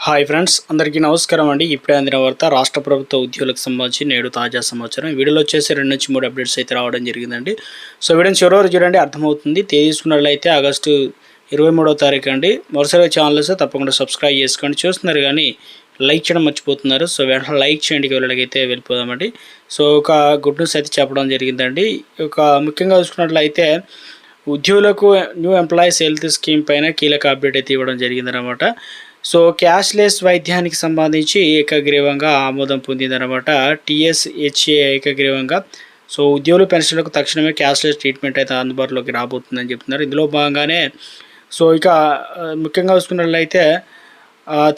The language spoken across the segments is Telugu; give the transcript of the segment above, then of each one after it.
హాయ్ ఫ్రెండ్స్, అందరికీ నమస్కారం అండి. ఇప్పుడే అందిన వార్త రాష్ట్ర ప్రభుత్వ ఉద్యోగులకు సంబంధించి నేడు తాజా సమాచారం. వీడియోలో వచ్చేసి 2 నుంచి 3 అప్డేట్స్ అయితే రావడం జరిగిందండి. సో వీడియోని చివరి వరకు చూడండి, అర్థమవుతుంది. తేదీ తీసుకున్నట్లయితే ఆగస్టు 23వ తారీఖు అండి. మరోసారి ఛానల్ వస్తే తప్పకుండా సబ్స్క్రైబ్ చేసుకోండి. చూస్తున్నారు కానీ లైక్ చేయడం మర్చిపోతున్నారు. సో వెంటనే లైక్ చేయండి. వీళ్ళకైతే వెళ్ళిపోదామండి. సో ఒక గుడ్ న్యూస్ అయితే చెప్పడం జరిగిందండి. ముఖ్యంగా చూసుకున్నట్లయితే ఉద్యోగులకు న్యూ ఎంప్లాయీస్ హెల్త్ స్కీమ్ పైన కీలక అప్డేట్ అయితే ఇవ్వడం జరిగిందనమాట. సో క్యాష్లెస్ వైద్యానికి సంబంధించి ఏకగ్రీవంగా ఆమోదం పొందిందనమాట. టీఎస్హెచ్ఏ ఏకగ్రీవంగా. సో ఉద్యోగులు పెన్షన్లకు తక్షణమే క్యాష్లెస్ ట్రీట్మెంట్ అయితే అందుబాటులోకి రాబోతుందని చెప్తున్నారు. ఇందులో భాగంగానే సో ముఖ్యంగా చూసుకున్నట్లయితే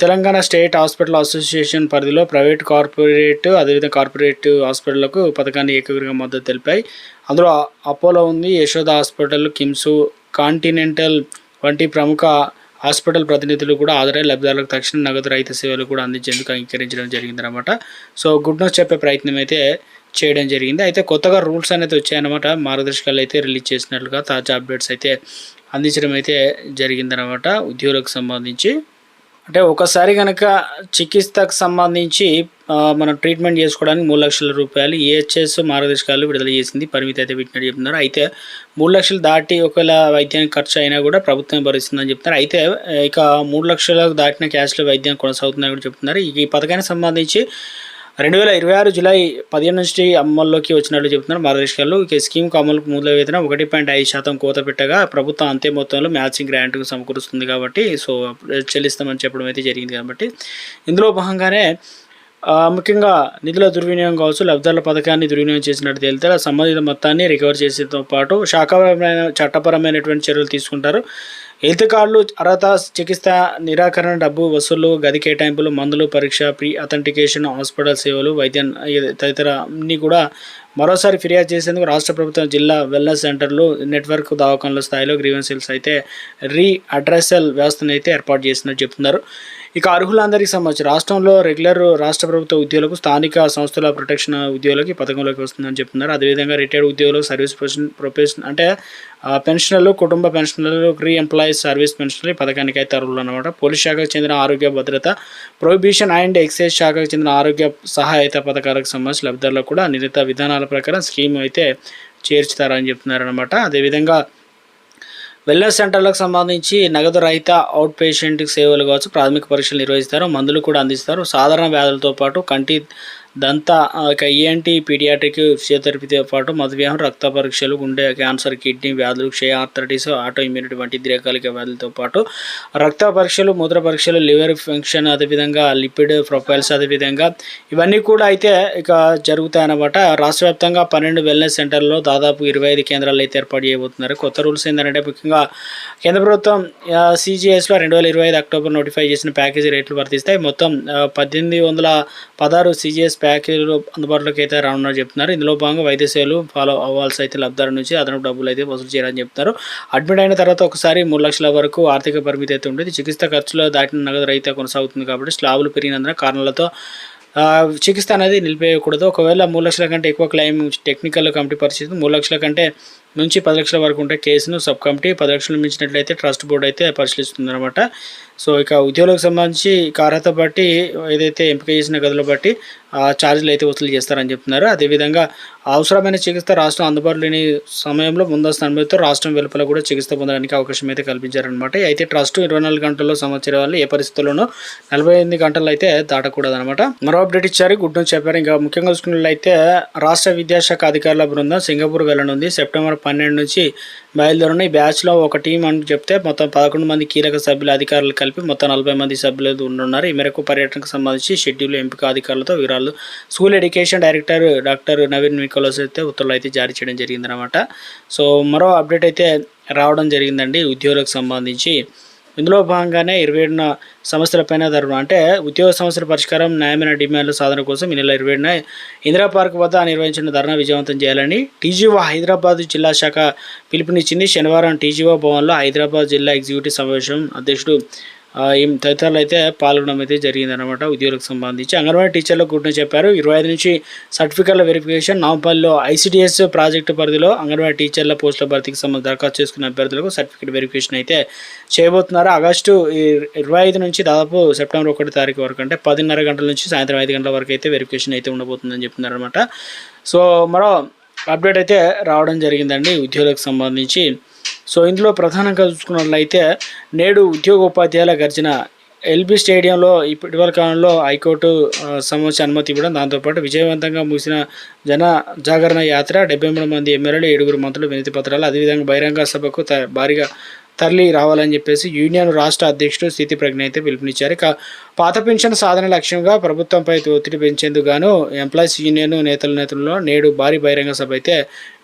తెలంగాణ స్టేట్ హాస్పిటల్ అసోసియేషన్ పరిధిలో ప్రైవేట్, కార్పొరేట్, అదేవిధంగా కార్పొరేట్ హాస్పిటళ్లకు పథకాన్ని ఏకగ్రీవంగా మద్దతు తెలిపాయి. అందులో అపోలో ఉంది, యశోద హాస్పిటల్, కిమ్స్, కాంటినెంటల్ వంటి ప్రముఖ హాస్పిటల్ ప్రతినిధులు కూడా హాజరై లబ్ధిదారులకు తక్షణ నగదు రహిత సేవలు కూడా అందించేందుకు అంగీకరించడం జరిగిందనమాట. సో గుడ్ న్యూస్ చెప్పే ప్రయత్నం అయితే చేయడం జరిగింది. అయితే కొత్తగా రూల్స్ అనేది వచ్చాయన్నమాట. మార్గదర్శకాలు అయితే రిలీజ్ చేసినట్లుగా తాజా అప్డేట్స్ అయితే అందించడం అయితే జరిగిందనమాట. ఉద్యోగులకు సంబంధించి అంటే ఒకసారి కనుక చికిత్సకు సంబంధించి మనం ట్రీట్మెంట్ చేసుకోవడానికి 3 లక్షల రూపాయలు ఈహెచ్ఎస్ మార్గదర్శకాలు విడుదల చేసింది. పరిమితి అయితే పెట్టినట్టు చెప్తున్నారు. అయితే 3 లక్షలు దాటి ఒకవేళ వైద్యానికి ఖర్చు అయినా కూడా ప్రభుత్వం భరిస్తుందని చెప్తున్నారు. అయితే 3 లక్షలకు దాటిన క్యాష్లో వైద్యం కొనసాగుతుందని కూడా చెప్తున్నారు. ఈ పథకానికి సంబంధించి 2026 జూలై 15 నుంచి అమల్లోకి వచ్చినట్లు చెబుతున్నారు మార్గదర్శకాలు. స్కీమ్కు అమలుకు మూల వేతన 1.5% కోత పెట్టగా ప్రభుత్వం అంతే మొత్తంలో మ్యాచింగ్ గ్రాంట్కు సమకూరుస్తుంది కాబట్టి సో చెల్లిస్తామని చెప్పడం అయితే జరిగింది. కాబట్టి ఇందులో భాగంగానే ముఖ్యంగా నిధుల దుర్వినియోగం కావచ్చు, లబ్ధిదారుల పథకాన్ని దుర్వినియోగం చేసినట్టు తేలితే సంబంధిత మొత్తాన్ని రికవర్ చేసేతో పాటు చట్టపరమైనటువంటి చర్యలు తీసుకుంటారు. హెల్త్ కార్డులు, అర్హత, చికిత్స నిరాకరణ, డబ్బు వసూలు, గది కేటాయింపులు, మందులు, పరీక్ష, ప్రీ అథెంటికేషన్, హాస్పిటల్ సేవలు, వైద్యం తదితర అన్నీ కూడా మరోసారి ఫిర్యాదు చేసేందుకు రాష్ట్ర ప్రభుత్వం జిల్లా వెల్నెస్ సెంటర్లు, నెట్వర్క్ దవాఖానల స్థాయిలో గ్రీవెన్సీల్స్ అయితే అడ్రసల్ వ్యవస్థను అయితే ఏర్పాటు చేసినట్టు చెప్తున్నారు. అర్హులందరికీ సంబంధించి రాష్ట్రంలో రెగ్యులర్ రాష్ట్ర ప్రభుత్వ ఉద్యోగులకు, స్థానిక సంస్థల ప్రొటెక్షన్ ఉద్యోగులకి పథకంలోకి వస్తుందని చెప్తున్నారు. అదేవిధంగా రిటైర్డ్ ఉద్యోగులకు, సర్వీస్ ప్రొఫెషన్ అంటే పెన్షనర్లు, కుటుంబ పెన్షనర్లు, రీ ఎంప్లాయీస్ సర్వీస్ పెన్షనర్లు ఈ పథకానికి అయితే అర్హులు అనమాట. పోలీస్ శాఖకు చెందిన ఆరోగ్య భద్రత, ప్రొహిబిషన్ అండ్ ఎక్సైజ్ శాఖకు చెందిన ఆరోగ్య సహాయత పథకాలకు సంబంధించి లబ్ధిదారులకు కూడా నిర్ణీత విధానాల ప్రకారం స్కీమ్ అయితే చేర్చుతారని చెప్తున్నారు అనమాట. అదేవిధంగా వెల్నెస్ సెంటర్లకు సంబంధించి నగదు రహిత అవుట్ పేషెంట్ సేవలు కావచ్చు, ప్రాథమిక పరీక్షలు నిర్వహిస్తారు, మందులు కూడా అందిస్తారు. సాధారణ వ్యాధులతో పాటు కంటి, దంత, ఈఎన్టీ, పీడియాట్రిక్, ఫిజియోథెరపీతో పాటు మధువ్యాహం, రక్త పరీక్షలు, గుండె క్యాన్సర్, కిడ్నీ వ్యాధులు, క్షయ, ఆర్థరైటిస్, ఆటో ఇమ్యూనిటీ వంటి దీర్ఘకాలిక వ్యాధులతో పాటు రక్త పరీక్షలు, మూత్ర పరీక్షలు, లివర్ ఫంక్షన్, అదేవిధంగా లిపిడ్ ప్రొఫైల్స్, అదేవిధంగా ఇవన్నీ కూడా అయితే జరుగుతాయన్నమాట. రాష్ట్ర వ్యాప్తంగా 12 వెల్నెస్ సెంటర్లో దాదాపు 25 కేంద్రాలు అయితే ఏర్పాటు చేయబోతున్నారు. కొత్త రూల్స్ ఏంటంటే ముఖ్యంగా కేంద్ర ప్రభుత్వం CGSలో 2025 అక్టోబర్ నోటిఫై చేసిన ప్యాకేజీ రేట్లు వర్తిస్తాయి. మొత్తం 1816 CGS ప్యాకేజీలు అందుబాటులోకి అయితే రానున్నారు చెప్తున్నారు. ఇందులో భాగంగా వైద్య సేవలు ఫాలో అవ్వాల్సి అయితే లబ్ధిదారు నుంచి అదనపు డబ్బులు అయితే వసూలు చేయాలని చెప్తారు. అడ్మిట్ అయిన తర్వాత ఒకసారి 3 లక్షల వరకు ఆర్థిక పరిమితి అయితే ఉంటుంది. చికిత్స ఖర్చులో దాటిన నగదు రహిత కొనసాగుతుంది కాబట్టి స్లాబులు పెరిగినందున కారణాలతో చికిత్స అనేది నిలిపేయకూడదు. ఒకవేళ 3 లక్షల కంటే ఎక్కువ క్లెయిమ్ టెక్నికల్ కమిటీ పరిస్థితి 3 లక్షల కంటే నుంచి 10 లక్షల వరకు ఉంటే కేసును సబ్ కమిటీ, 10 లక్షలు మించినట్లయితే ట్రస్ట్ బోర్డు అయితే పరిశీలిస్తుంది అనమాట. సో ఉద్యోగులకు సంబంధించి అర్హత బట్టి ఏదైతే ఎంపిక చేసిన గదులు బట్టి ఛార్జీలు అయితే వసూలు చేస్తారని చెప్తున్నారు. అదేవిధంగా అవసరమైన చికిత్స రాష్ట్రం అందుబాటులో లేని సమయంలో ముందస్తు అనుమతితో రాష్ట్రం వెలుపల కూడా చికిత్స పొందడానికి అవకాశం అయితే కల్పించారనమాట. అయితే ట్రస్ట్ 24 గంటల్లో సంవత్సరం వల్ల ఏ పరిస్థితుల్లోనూ 48 గంటలు అయితే దాటకూడదు అనమాట. మరో అప్డేట్ ఇచ్చారు, గుడ్ న్యూస్ చెప్పారు. ముఖ్యంగా చూసుకున్నట్లయితే రాష్ట్ర విద్యాశాఖ అధికారుల బృందం సింగపూర్ వెళ్ళనుంది. సెప్టెంబర్ 12 నుంచి బయలుదేరున్న ఈ బ్యాచ్లో ఒక టీం అని చెప్తే మొత్తం 11 మంది కీలక సభ్యుల అధికారులు కలిపి మొత్తం 40 మంది సభ్యులు ఉన్నారు. ఈ మేరకు పర్యటనకు సంబంధించి షెడ్యూల్ ఎంపిక అధికారులతో వివరాలు school education director doctor Naveen Nicholas అయితే ఉత్తర్వులు అయితే జారీ చేయడం జరిగిందనమాట. సో మరో అప్డేట్ అయితే రావడం జరిగిందండి ఉద్యోగులకు సంబంధించి. ఇందులో భాగంగానే 27న సమస్యలపైన ధర్నా అంటే ఉద్యోగ సమస్యల పరిష్కారం, న్యాయమైన డిమాండ్ల సాధన కోసం ఈ నెల 27న ఇందిరా పార్క్ వద్ద నిర్వహించిన ధర్నా విజయవంతం చేయాలని టీజీఓ హైదరాబాద్ జిల్లా శాఖ పిలుపునిచ్చింది. శనివారం టీజీఓ భవన్లో హైదరాబాద్ జిల్లా ఎగ్జిక్యూటివ్ సమావేశం అధ్యక్షుడు తదితరులు అయితే పాల్గొనడం అయితే జరిగిందనమాట ఉద్యోగులకు సంబంధించి. అంగన్వాడీ టీచర్లకు కూడా చెప్పారు. 25 నుంచి సర్టిఫికెట్ల వెరిఫికేషన్. నాంపల్లిలో ఐసీడీఎస్ ప్రాజెక్టు పరిధిలో అంగన్వాడీ టీచర్ల పోస్టుల భర్తీకి సంబంధించి దరఖాస్తు చేసుకున్న అభ్యర్థులకు సర్టిఫికెట్ వెరిఫికేషన్ అయితే చేయబోతున్నారు. ఆగస్టు 25 నుంచి దాదాపు సెప్టెంబర్ 1 తారీఖు వరకు, అంటే 10:30 గంటల నుంచి సాయంత్రం 5 గంటల వరకు అయితే వెరిఫికేషన్ అయితే ఉండబోతుందని చెప్తున్నారనమాట. సో మరో అప్డేట్ అయితే రావడం జరిగిందండి ఉద్యోగులకు సంబంధించి. సో ఇందులో ప్రధానంగా చూసుకున్నట్లయితే నేడు ఉద్యోగ ఉపాధ్యాయుల గర్జన. ఎల్బీ స్టేడియంలో ఇటీవల కాలంలో హైకోర్టు సమావేశ అనుమతి ఇవ్వడం, దాంతోపాటు విజయవంతంగా ముగిసిన జన జాగరణ యాత్ర, 73 మంది ఎమ్మెల్యేలు, 7 మంత్రులు వినతి పత్రాలు, అదేవిధంగా బహిరంగ సభకు భారీగా తరలి రావాలని చెప్పేసి యూనియన్ రాష్ట్ర అధ్యక్షుడు స్థితి ప్రజ్ఞ అయితే పిలుపునిచ్చారు. పాత పెన్షన్ సాధన లక్ష్యంగా ప్రభుత్వంపై ఒత్తిడి పెంచేందుకు గాను ఎంప్లాయీస్ యూనియన్ నేతల్లో నేడు భారీ బహిరంగ సభ అయితే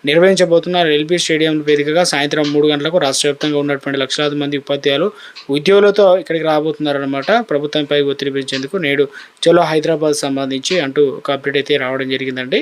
నిర్వహించబోతున్నారు. ఎల్బీ స్టేడియం వేదికగా సాయంత్రం 3 గంటలకు రాష్ట్ర వ్యాప్తంగా ఉన్నటువంటి లక్షలాది మంది ఉపాధ్యాయులు ఉద్యోగులతో ఇక్కడికి రాబోతున్నారనమాట. ప్రభుత్వంపై ఒత్తిడి పెంచేందుకు నేడు చలో హైదరాబాద్ సంబంధించి అంటూ ఒక అప్డేట్ అయితే రావడం జరిగిందండి.